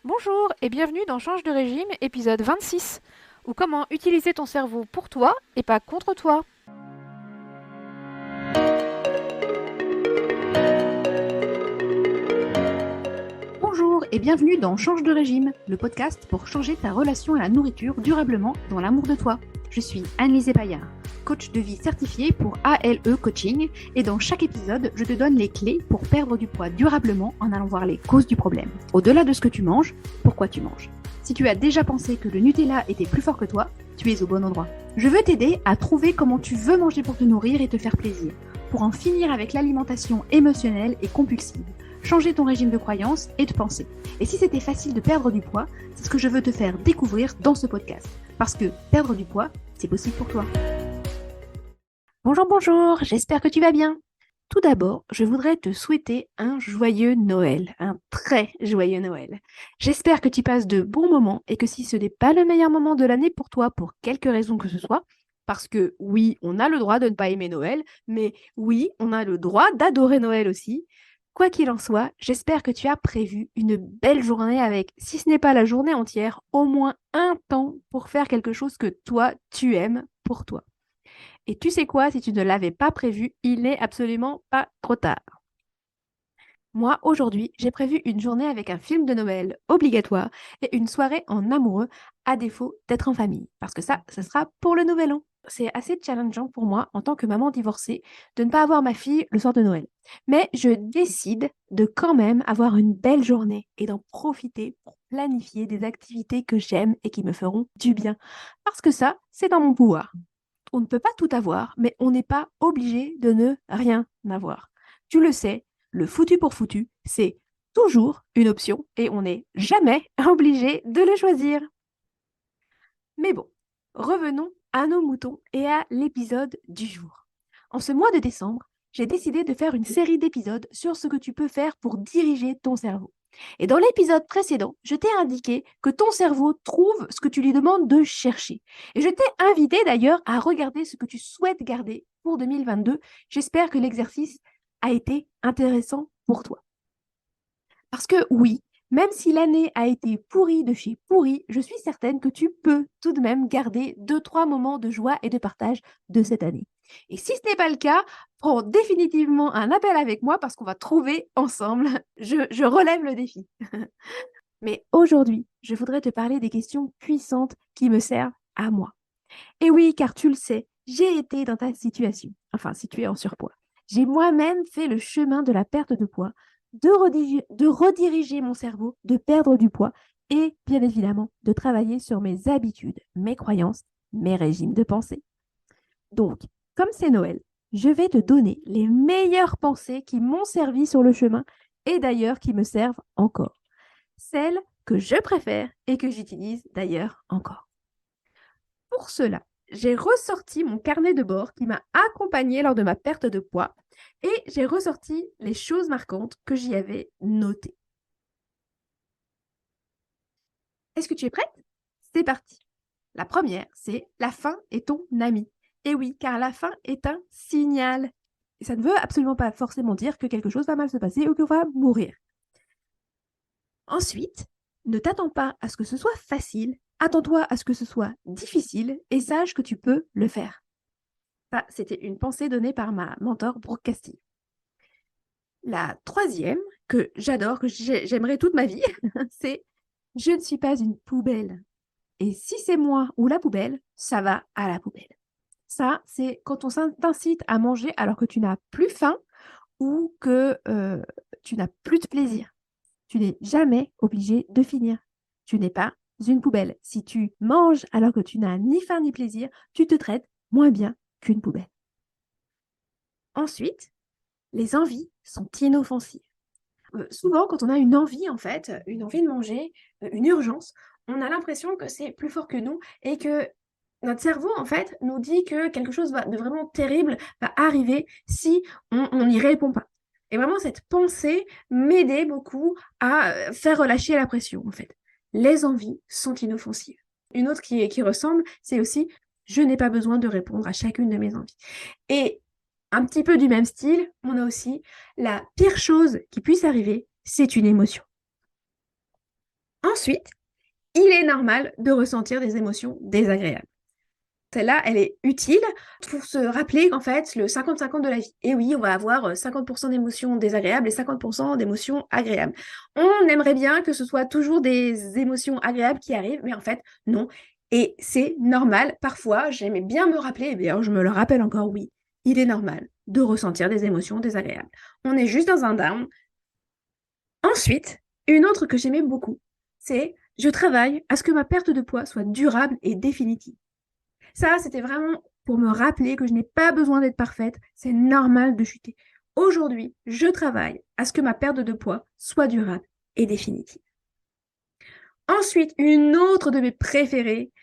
Bonjour et bienvenue dans Change de régime, épisode 26, ou comment utiliser ton cerveau pour toi et pas contre toi. Bonjour et bienvenue dans Change de régime, le podcast pour changer ta relation à la nourriture durablement dans l'amour de toi. Je suis Anne-Lise Paillard, coach de vie certifiée pour ALE Coaching, et dans chaque épisode, je te donne les clés pour perdre du poids durablement en allant voir les causes du problème. Au-delà de ce que tu manges, pourquoi tu manges. Si tu as déjà pensé que le Nutella était plus fort que toi, tu es au bon endroit. Je veux t'aider à trouver comment tu veux manger pour te nourrir et te faire plaisir, pour en finir avec l'alimentation émotionnelle et compulsive. Changer ton régime de croyances et de pensée. Et si c'était facile de perdre du poids, c'est ce que je veux te faire découvrir dans ce podcast. Parce que perdre du poids, c'est possible pour toi. Bonjour, j'espère que tu vas bien. Tout d'abord, je voudrais te souhaiter un joyeux Noël, un très joyeux Noël. J'espère que tu passes de bons moments et que si ce n'est pas le meilleur moment de l'année pour toi, pour quelque raison que ce soit, parce que oui, on a le droit de ne pas aimer Noël, mais oui, on a le droit d'adorer Noël aussi. Quoi qu'il en soit, j'espère que tu as prévu une belle journée avec, si ce n'est pas la journée entière, au moins un temps pour faire quelque chose que toi, tu aimes pour toi. Et tu sais quoi, si tu ne l'avais pas prévu, il n'est absolument pas trop tard. Moi, aujourd'hui, j'ai prévu une journée avec un film de Noël obligatoire et une soirée en amoureux, à défaut d'être en famille. Parce que ça sera pour le Nouvel An. C'est assez challengeant pour moi, en tant que maman divorcée, de ne pas avoir ma fille le soir de Noël. Mais je décide de quand même avoir une belle journée et d'en profiter pour planifier des activités que j'aime et qui me feront du bien. Parce que ça, c'est dans mon pouvoir. On ne peut pas tout avoir, mais on n'est pas obligé de ne rien avoir. Tu le sais, le foutu pour foutu, c'est toujours une option et on n'est jamais obligé de le choisir. Mais bon, revenons à nos moutons et à l'épisode du jour. En ce mois de décembre, j'ai décidé de faire une série d'épisodes sur ce que tu peux faire pour diriger ton cerveau. Et dans l'épisode précédent, je t'ai indiqué que ton cerveau trouve ce que tu lui demandes de chercher. Et je t'ai invité d'ailleurs à regarder ce que tu souhaites garder pour 2022. J'espère que l'exercice a été intéressant pour toi. Parce que oui, même si l'année a été pourrie de chez pourrie, je suis certaine que tu peux tout de même garder 2-3 moments de joie et de partage de cette année. Et si ce n'est pas le cas, prends définitivement un appel avec moi parce qu'on va trouver ensemble. Je relève le défi. Mais aujourd'hui, je voudrais te parler des questions puissantes qui me servent à moi. Et oui, car tu le sais, j'ai été dans ta situation, enfin si tu es en surpoids. J'ai moi-même fait le chemin de la perte de poids, de rediriger mon cerveau, de perdre du poids et bien évidemment de travailler sur mes habitudes, mes croyances, mes régimes de pensée. Donc, comme c'est Noël, je vais te donner les meilleures pensées qui m'ont servi sur le chemin et d'ailleurs qui me servent encore. Celles que je préfère et que j'utilise d'ailleurs encore. Pour cela, j'ai ressorti mon carnet de bord qui m'a accompagné lors de ma perte de poids et j'ai ressorti les choses marquantes que j'y avais notées. Est-ce que tu es prête? C'est parti. La première, c'est la faim est ton ami. Et oui, car la faim est un signal. Et ça ne veut absolument pas forcément dire que quelque chose va mal se passer ou qu'on va mourir. Ensuite, ne t'attends pas à ce que ce soit facile, attends-toi à ce que ce soit difficile et sache que tu peux le faire. Ça, c'était une pensée donnée par ma mentor Brooke Castillo. La troisième, que j'adore, que j'aimerais toute ma vie, c'est je ne suis pas une poubelle. Et si c'est moi ou la poubelle, ça va à la poubelle. Ça, c'est quand on t'incite à manger alors que tu n'as plus faim ou que tu n'as plus de plaisir. Tu n'es jamais obligé de finir. Tu n'es pas une poubelle. Si tu manges alors que tu n'as ni faim ni plaisir, tu te traites moins bien qu'une poubelle. Ensuite, les envies sont inoffensives. Souvent, quand on a une envie, en fait, une envie de manger, une urgence, on a l'impression que c'est plus fort que nous et que notre cerveau, en fait, nous dit que quelque chose de vraiment terrible va arriver si on n'y répond pas. Et vraiment, cette pensée m'aidait beaucoup à faire relâcher la pression, en fait. Les envies sont inoffensives. Une autre qui ressemble, c'est aussi je n'ai pas besoin de répondre à chacune de mes envies. Et un petit peu du même style, on a aussi la pire chose qui puisse arriver, c'est une émotion. Ensuite, il est normal de ressentir des émotions désagréables. Celle-là, elle est utile pour se rappeler qu'en fait, le 50-50 de la vie. Et oui, on va avoir 50% d'émotions désagréables et 50% d'émotions agréables. On aimerait bien que ce soit toujours des émotions agréables qui arrivent, mais en fait, non. Et c'est normal. Parfois, j'aimais bien me rappeler, et bien je me le rappelle encore, oui, il est normal de ressentir des émotions désagréables. On est juste dans un down. Ensuite, une autre que j'aimais beaucoup, c'est je travaille à ce que ma perte de poids soit durable et définitive. Ça, c'était vraiment pour me rappeler que je n'ai pas besoin d'être parfaite, c'est normal de chuter. Aujourd'hui, je travaille à ce que ma perte de poids soit durable et définitive. Ensuite, une autre de mes préférées,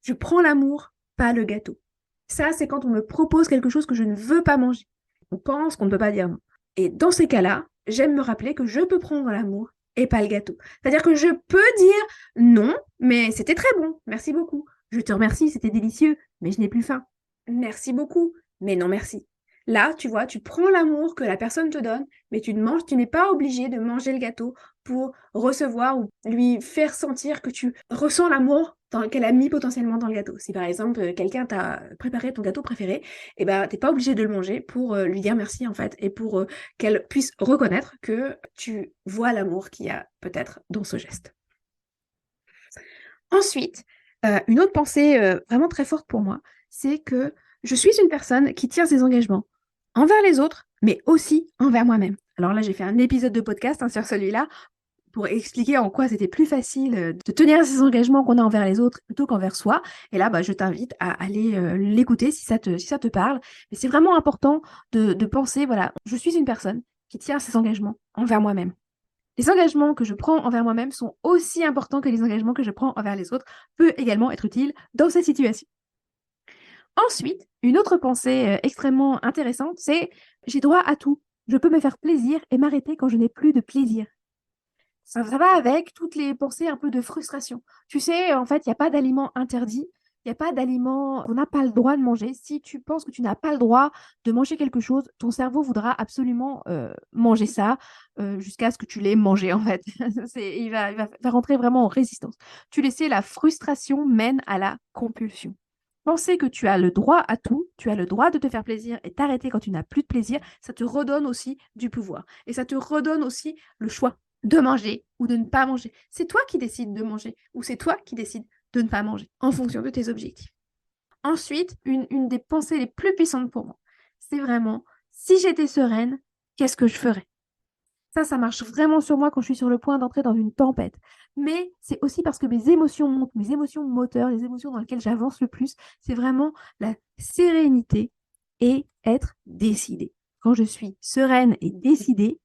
je prends l'amour, pas le gâteau. Ça, c'est quand on me propose quelque chose que je ne veux pas manger. On pense qu'on ne peut pas dire non. Et dans ces cas-là, j'aime me rappeler que je peux prendre l'amour et pas le gâteau. C'est-à-dire que je peux dire non, mais c'était très bon, merci beaucoup. Je te remercie, c'était délicieux, mais je n'ai plus faim. Merci beaucoup, mais non merci. Là, tu vois, tu prends l'amour que la personne te donne, mais tu ne manges, tu n'es pas obligé de manger le gâteau pour recevoir ou lui faire sentir que tu ressens l'amour qu'elle a mis potentiellement dans le gâteau. Si par exemple quelqu'un t'a préparé ton gâteau préféré, eh ben t'es pas obligé de le manger pour lui dire merci en fait et pour qu'elle puisse reconnaître que tu vois l'amour qu'il y a peut-être dans ce geste. Ensuite, une autre pensée vraiment très forte pour moi, c'est que je suis une personne qui tient ses engagements envers les autres, mais aussi envers moi-même. Alors là, j'ai fait un épisode de podcast sur celui-là pour expliquer en quoi c'était plus facile de tenir ses engagements qu'on a envers les autres plutôt qu'envers soi. Et là, je t'invite à aller l'écouter si ça te parle. Mais c'est vraiment important de penser, voilà, je suis une personne qui tient ses engagements envers moi-même. Les engagements que je prends envers moi-même sont aussi importants que les engagements que je prends envers les autres, peut également être utile dans cette situation. Ensuite, une autre pensée extrêmement intéressante, c'est j'ai droit à tout. Je peux me faire plaisir et m'arrêter quand je n'ai plus de plaisir. Ça va avec toutes les pensées un peu de frustration. Tu sais, en fait, il n'y a pas d'aliments interdits, il n'y a pas d'aliments qu'on n'a pas le droit de manger. Si tu penses que tu n'as pas le droit de manger quelque chose, ton cerveau voudra absolument manger ça jusqu'à ce que tu l'aies mangé, en fait. Il va rentrer vraiment en résistance. Tu le sais, la frustration mène à la compulsion. Penser que tu as le droit à tout, tu as le droit de te faire plaisir et t'arrêter quand tu n'as plus de plaisir, ça te redonne aussi du pouvoir. Et ça te redonne aussi le choix de manger ou de ne pas manger. C'est toi qui décides de manger ou c'est toi qui décides de ne pas manger en fonction de tes objectifs. Ensuite, une des pensées les plus puissantes pour moi, c'est vraiment, si j'étais sereine, qu'est-ce que je ferais? Ça marche vraiment sur moi quand je suis sur le point d'entrer dans une tempête. Mais c'est aussi parce que mes émotions montent, mes émotions moteurs, les émotions dans lesquelles j'avance le plus, c'est vraiment la sérénité et être décidée. Quand je suis sereine et décidée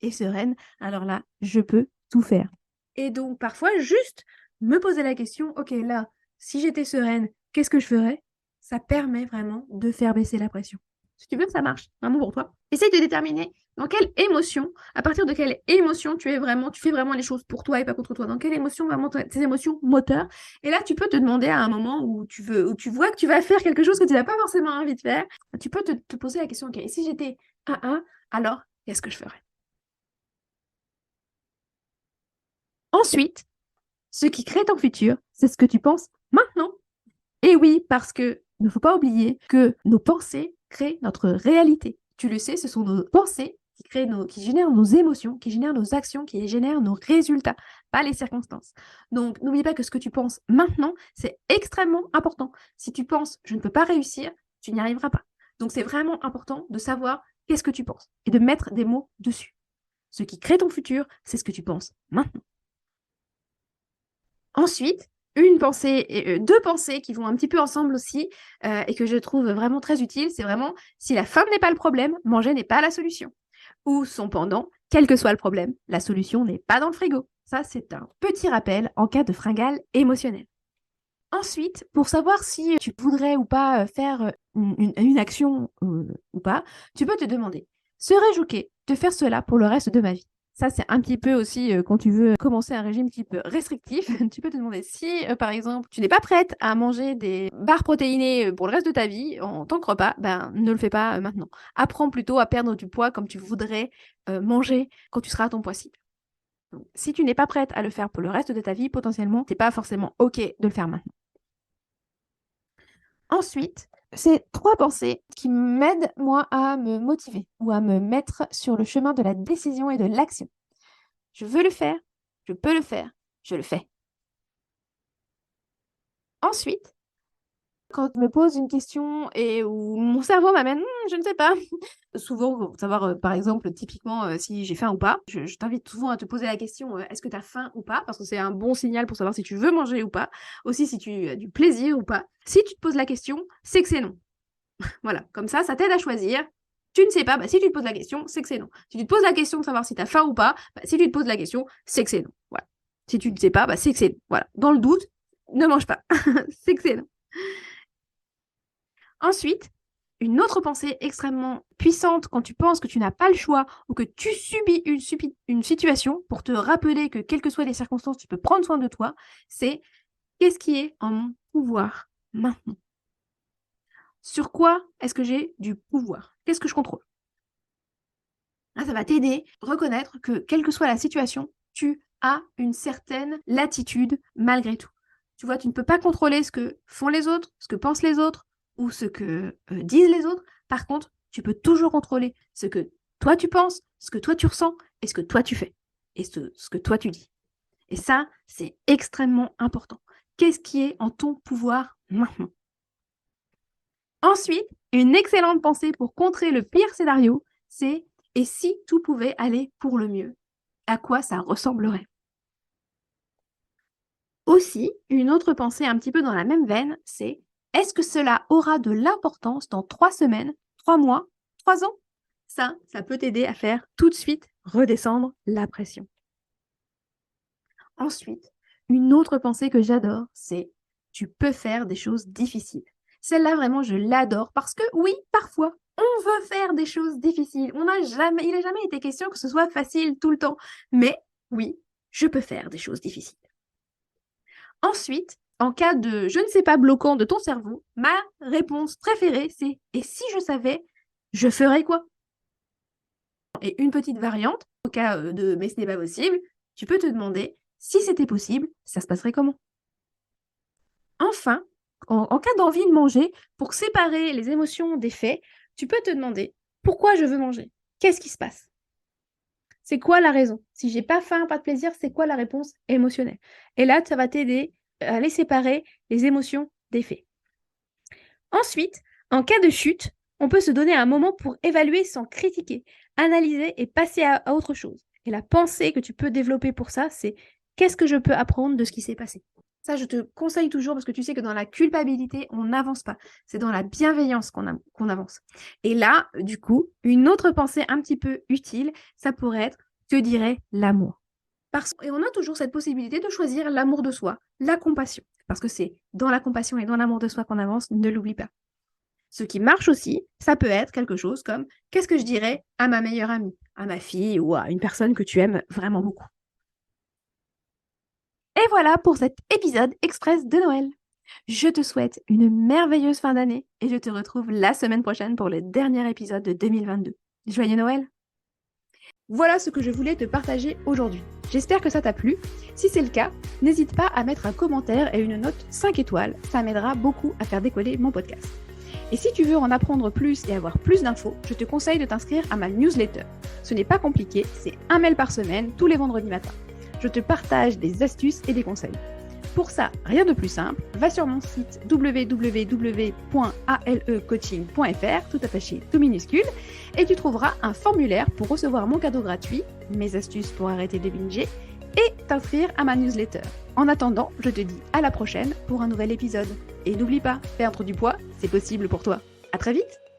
et sereine, alors là, je peux tout faire. Et donc, parfois, juste me poser la question, ok, là, si j'étais sereine, qu'est-ce que je ferais? Ça permet vraiment de faire baisser la pression. Si tu veux que ça marche, vraiment pour toi, essaye de déterminer dans quelle émotion, à partir de quelle émotion tu fais vraiment les choses pour toi et pas contre toi. Dans quelle émotion, vraiment tes émotions moteurs. Et là, tu peux te demander à un moment où tu vois que tu vas faire quelque chose que tu n'as pas forcément envie de faire. Tu peux te poser la question, ok, et si j'étais un, alors qu'est-ce que je ferais? Ensuite, ce qui crée ton futur, c'est ce que tu penses maintenant. Et oui, parce que ne faut pas oublier que nos pensées créent notre réalité. Tu le sais, ce sont nos pensées qui génèrent nos émotions, qui génèrent nos actions, qui génèrent nos résultats, pas les circonstances. Donc, n'oublie pas que ce que tu penses maintenant, c'est extrêmement important. Si tu penses je ne peux pas réussir, tu n'y arriveras pas. Donc, c'est vraiment important de savoir qu'est-ce que tu penses et de mettre des mots dessus. Ce qui crée ton futur, c'est ce que tu penses maintenant. Ensuite, deux pensées qui vont un petit peu ensemble aussi et que je trouve vraiment très utiles, c'est vraiment si la faim n'est pas le problème, manger n'est pas la solution. Ou son pendant, quel que soit le problème, la solution n'est pas dans le frigo. Ça, c'est un petit rappel en cas de fringale émotionnelle. Ensuite, pour savoir si tu voudrais ou pas faire une action ou pas, tu peux te demander, serais-je OK de faire cela pour le reste de ma vie? Ça, c'est un petit peu aussi quand tu veux commencer un régime type restrictif. Tu peux te demander si, par exemple, tu n'es pas prête à manger des barres protéinées pour le reste de ta vie en tant que repas, ben ne le fais pas maintenant. Apprends plutôt à perdre du poids comme tu voudrais manger quand tu seras à ton poids cible. Donc, si tu n'es pas prête à le faire pour le reste de ta vie, potentiellement, c'est pas forcément OK de le faire maintenant. Ensuite, c'est 3 pensées qui m'aident, moi, à me motiver ou à me mettre sur le chemin de la décision et de l'action. Je veux le faire, je peux le faire, je le fais. Ensuite, quand je me pose une question et où mon cerveau m'amène: je ne sais pas». Souvent, pour savoir, par exemple, typiquement, si j'ai faim ou pas, je t'invite souvent à te poser la question, «Est-ce que tu as faim ou pas?» parce que c'est un bon signal pour savoir si tu veux manger ou pas. Aussi, si tu as du plaisir ou pas. Si tu te poses la question, c'est que c'est non. Voilà, comme ça t'aide à choisir. Tu ne sais pas, si tu te poses la question, c'est que c'est non. Si tu te poses la question de savoir si tu as faim ou pas, si tu te poses la question, c'est que c'est non. Voilà. Si tu ne sais pas, c'est que c'est non. Voilà. Dans le doute, ne mange pas. C'est que c'est non. Ensuite, une autre pensée extrêmement puissante quand tu penses que tu n'as pas le choix ou que tu subis une situation pour te rappeler que quelles que soient les circonstances, tu peux prendre soin de toi, c'est: qu'est-ce qui est en mon pouvoir maintenant? Sur quoi est-ce que j'ai du pouvoir? Qu'est-ce que je contrôle? Là, ça va t'aider à reconnaître que quelle que soit la situation, tu as une certaine latitude malgré tout. Tu vois, tu ne peux pas contrôler ce que font les autres, ce que pensent les autres ou ce que disent les autres. Par contre, tu peux toujours contrôler ce que toi tu penses, ce que toi tu ressens et ce que toi tu fais et ce que toi tu dis. Et ça, c'est extrêmement important. Qu'est-ce qui est en ton pouvoir maintenant? Ensuite, une excellente pensée pour contrer le pire scénario, c'est: et si tout pouvait aller pour le mieux? À quoi ça ressemblerait? Aussi, une autre pensée un petit peu dans la même veine, c'est: est-ce que cela aura de l'importance dans 3 semaines, 3 mois, 3 ans? Ça peut t'aider à faire tout de suite redescendre la pression. Ensuite, une autre pensée que j'adore, c'est: tu peux faire des choses difficiles. Celle-là, vraiment, je l'adore parce que oui, parfois, on veut faire des choses difficiles. Il n'a jamais été question que ce soit facile tout le temps. Mais oui, je peux faire des choses difficiles. Ensuite, en cas de je ne sais pas bloquant de ton cerveau, ma réponse préférée, c'est: et si je savais, je ferais quoi? Et une petite variante, au cas de mais ce n'est pas possible, tu peux te demander: si c'était possible, ça se passerait comment? Enfin, en cas d'envie de manger, pour séparer les émotions des faits, tu peux te demander: pourquoi je veux manger? Qu'est-ce qui se passe? C'est quoi la raison? Si j'ai pas faim, pas de plaisir, c'est quoi la réponse émotionnelle? Et là, ça va t'aider à aller séparer les émotions des faits. Ensuite, en cas de chute, on peut se donner un moment pour évaluer sans critiquer, analyser et passer à autre chose. Et la pensée que tu peux développer pour ça, c'est: qu'est-ce que je peux apprendre de ce qui s'est passé? Ça, je te conseille toujours parce que tu sais que dans la culpabilité, on n'avance pas. C'est dans la bienveillance qu'on avance. Et là, du coup, une autre pensée un petit peu utile, ça pourrait être: que dirait l'amour? Et on a toujours cette possibilité de choisir l'amour de soi, la compassion. Parce que c'est dans la compassion et dans l'amour de soi qu'on avance, ne l'oublie pas. Ce qui marche aussi, ça peut être quelque chose comme: qu'est-ce que je dirais à ma meilleure amie, à ma fille ou à une personne que tu aimes vraiment beaucoup. Et voilà pour cet épisode express de Noël. Je te souhaite une merveilleuse fin d'année et je te retrouve la semaine prochaine pour le dernier épisode de 2022. Joyeux Noël! Voilà ce que je voulais te partager aujourd'hui. J'espère que ça t'a plu. Si c'est le cas, n'hésite pas à mettre un commentaire et une note 5 étoiles. Ça m'aidera beaucoup à faire décoller mon podcast. Et si tu veux en apprendre plus et avoir plus d'infos, je te conseille de t'inscrire à ma newsletter. Ce n'est pas compliqué, c'est un mail par semaine, tous les vendredis matins. Je te partage des astuces et des conseils. Pour ça, rien de plus simple, va sur mon site www.alecoaching.fr, tout attaché, tout minuscule, et tu trouveras un formulaire pour recevoir mon cadeau gratuit, mes astuces pour arrêter de binger, et t'inscrire à ma newsletter. En attendant, je te dis à la prochaine pour un nouvel épisode. Et n'oublie pas, perdre du poids, c'est possible pour toi. À très vite!